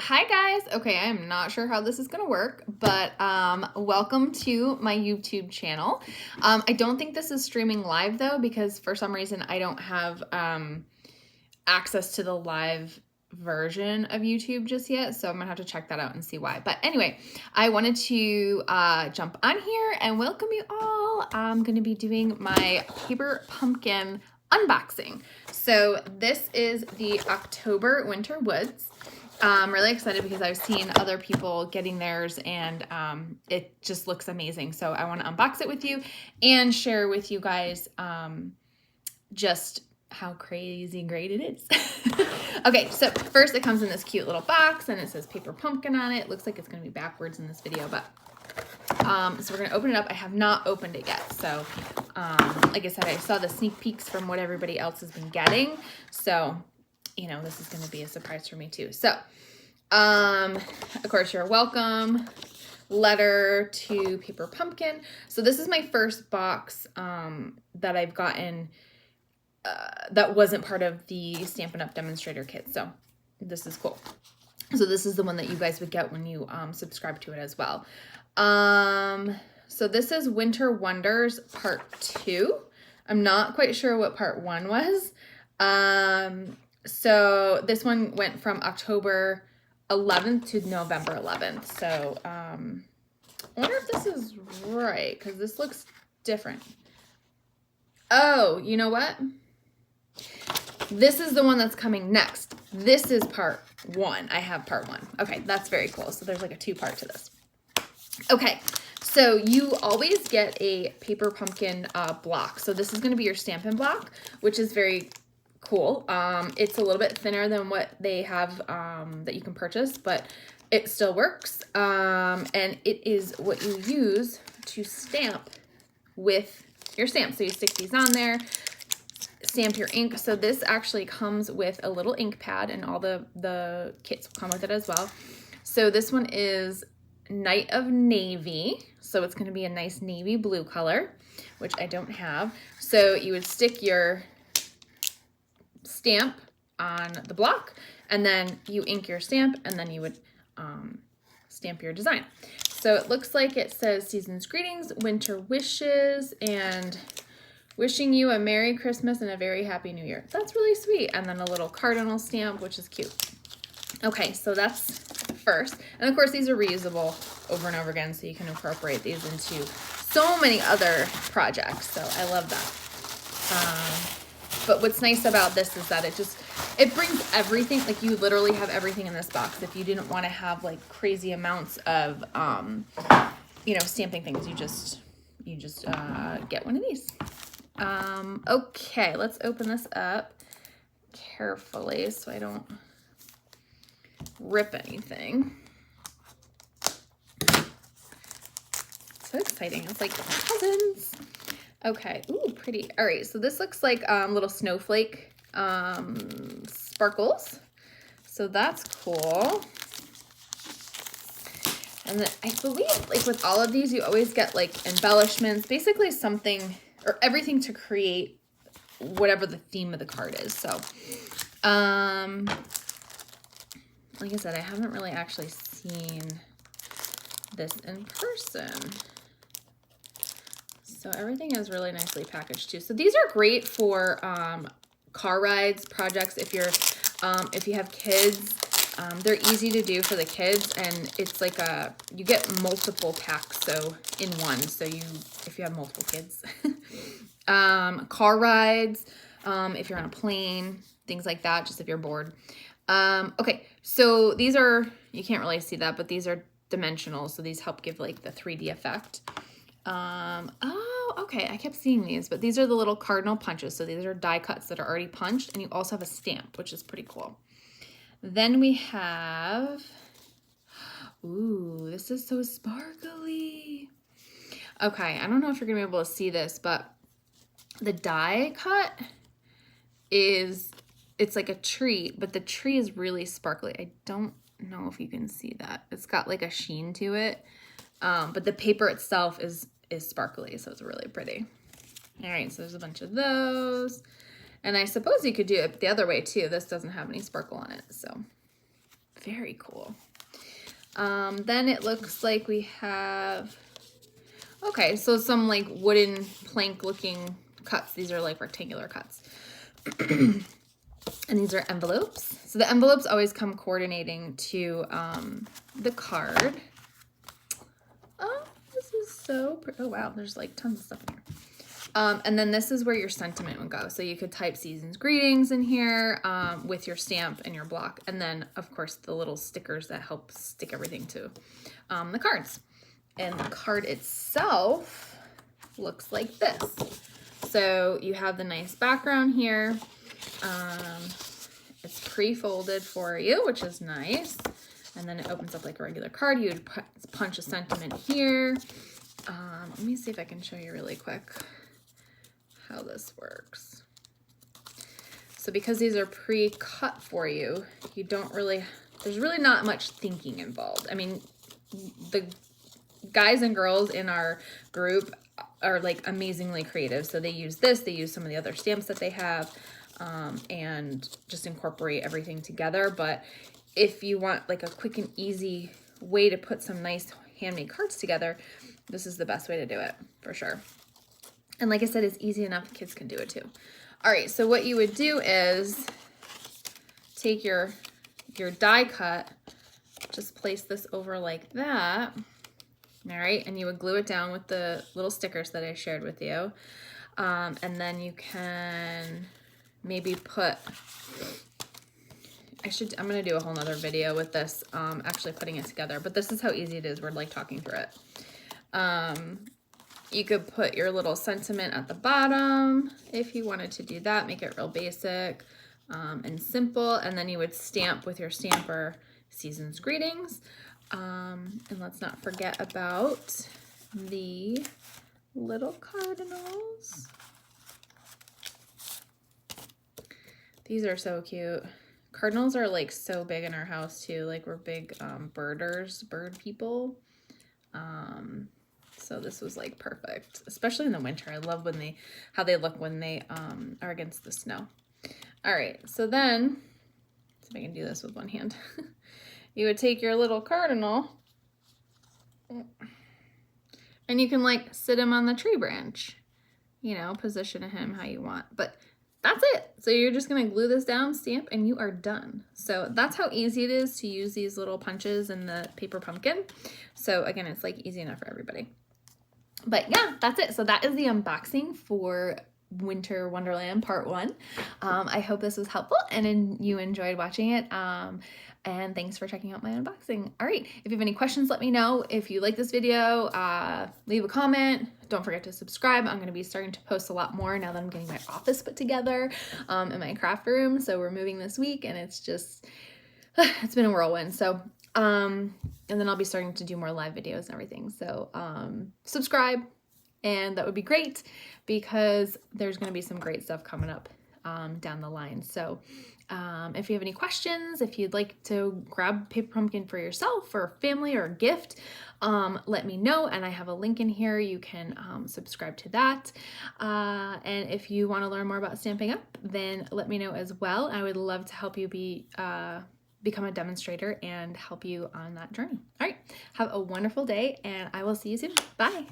Hi guys. Okay, I'm not sure how this is gonna work, but welcome to my YouTube channel. I don't think this is streaming live though, because for some reason I don't have access to the live version of YouTube just yet, so I'm gonna have to check that out and see why. But anyway, I wanted to jump on here and welcome you all. I'm gonna be doing my paper pumpkin unboxing. So this is the October Winter Woods. I'm really excited because I've seen other people getting theirs and it just looks amazing. So I want to unbox it with you and share with you guys just how crazy great it is. Okay, so first it comes in this cute little box and it says paper pumpkin on it. Looks like it's going to be backwards in this video, but so we're going to open it up. I have not opened it yet. So like I said, I saw the sneak peeks from what everybody else has been getting. So you know, this is going to be a surprise for me too. So, of course, you're welcome. Letter to Paper Pumpkin. So this is my first box that I've gotten that wasn't part of the Stampin' Up! Demonstrator kit. So this is cool. So this is the one that you guys would get when you subscribe to it as well. So this is Winter Wonders Part 2. I'm not quite sure what Part 1 was. So this one went from October 11th to November 11th. So I wonder if this is right, because this looks different. Oh, you know what? This is the one that's coming next. This is part 1. I have part 1. Okay, that's very cool. So there's like a 2-part to this. Okay, so you always get a paper pumpkin block. So this is going to be your Stampin' Block, which is very cool. It's a little bit thinner than what they have that you can purchase, but it still works. And it is what you use to stamp with your stamp. So you stick these on there, stamp your ink. So this actually comes with a little ink pad, and all the kits will come with it as well. So this one is Night of Navy. So it's going to be a nice navy blue color, which I don't have. So you would stick your stamp on the block, and then you ink your stamp, and then you would stamp your design. So it looks like it says season's greetings, winter wishes, and wishing you a Merry Christmas and a very Happy New Year. That's really sweet. And then a little cardinal stamp, which is cute. Okay, so that's first. And of course, these are reusable over and over again, so you can incorporate these into so many other projects. So I love that. But what's nice about this is that it brings everything. Like, you literally have everything in this box. If you didn't want to have like crazy amounts of, you know, stamping things, you just get one of these. Okay, let's open this up carefully so I don't rip anything. So exciting. It's like cousins. Okay, ooh, pretty. All right, so this looks like little snowflake sparkles. So that's cool. And then I believe, like, with all of these, you always get like embellishments, basically something or everything to create whatever the theme of the card is. So, like I said, I haven't really actually seen this in person. So everything is really nicely packaged too. So these are great for car rides, projects. If you have kids, they're easy to do for the kids, and it's like you get multiple packs so in one. So if you have multiple kids, car rides, if you're on a plane, things like that. Just if you're bored. Okay, so these are, you can't really see that, but these are dimensional. So these help give like the 3D effect. Oh, okay. I kept seeing these, but these are the little cardinal punches. So these are die cuts that are already punched, and you also have a stamp, which is pretty cool. Then we have, ooh, this is so sparkly. Okay, I don't know if you're gonna be able to see this, but the die cut it's like a tree, but the tree is really sparkly. I don't know if you can see that. It's got like a sheen to it. But the paper itself is sparkly, so it's really pretty. All right, so there's a bunch of those. And I suppose you could do it the other way too. This doesn't have any sparkle on it, so Very cool. Then it looks like we have, okay, so some like wooden plank looking cuts. These are like rectangular cuts. And these are envelopes. So the envelopes always come coordinating to the card. Oh, this is so pretty. Oh, wow. There's like tons of stuff in here. And then this is where your sentiment would go. So you could type season's greetings in here with your stamp and your block. And then, of course, the little stickers that help stick everything to the cards. And the card itself looks like this. So you have the nice background here. It's pre-folded for you, which is nice. And then it opens up like a regular card. You would punch a sentiment here. Let me see if I can show you really quick how this works. So because these are pre-cut for you, you don't really, there's really not much thinking involved. I mean, the guys and girls in our group are like amazingly creative. So they use this, they use some of the other stamps that they have, and just incorporate everything together. But if you want like a quick and easy way to put some nice handmade cards together, this is the best way to do it for sure. And like I said, it's easy enough, kids can do it too. All right, so what you would do is take your die cut, just place this over like that. All right, and you would glue it down with the little stickers that I shared with you. And then you can maybe put, I'm gonna do a whole nother video with this, actually putting it together, but this is how easy it is. We're like talking through it. You could put your little sentiment at the bottom if you wanted to do that, make it real basic and simple. And then you would stamp with your stamper season's greetings. And let's not forget about the little cardinals. These are so cute. Cardinals are like so big in our house too. Like we're big bird people. So this was like perfect, especially in the winter. I love when how they look when they are against the snow. All right, so then, see if I can do this with one hand. You would take your little cardinal and you can like sit him on the tree branch, you know, position him how you want, but that's it. So you're just gonna glue this down, stamp, and you are done. So that's how easy it is to use these little punches in the paper pumpkin. So again, it's like easy enough for everybody. But yeah, that's it. So that is the unboxing for Winter Wonderland Part 1. I hope this was helpful and you enjoyed watching it. And thanks for checking out my unboxing. All right, if you have any questions, let me know. If you like this video, leave a comment. Don't forget to subscribe. I'm gonna be starting to post a lot more now that I'm getting my office put together in my craft room. So we're moving this week and it's just, it's been a whirlwind. So, and then I'll be starting to do more live videos and everything. So subscribe, and that would be great because there's gonna be some great stuff coming up down the line. So if you have any questions, if you'd like to grab paper pumpkin for yourself or family or a gift, let me know, and I have a link in here. You can subscribe to that. And if you want to learn more about Stampin' Up, then let me know as well. I would love to help you become a demonstrator and help you on that journey. All right, have a wonderful day, and I will see you soon. Bye.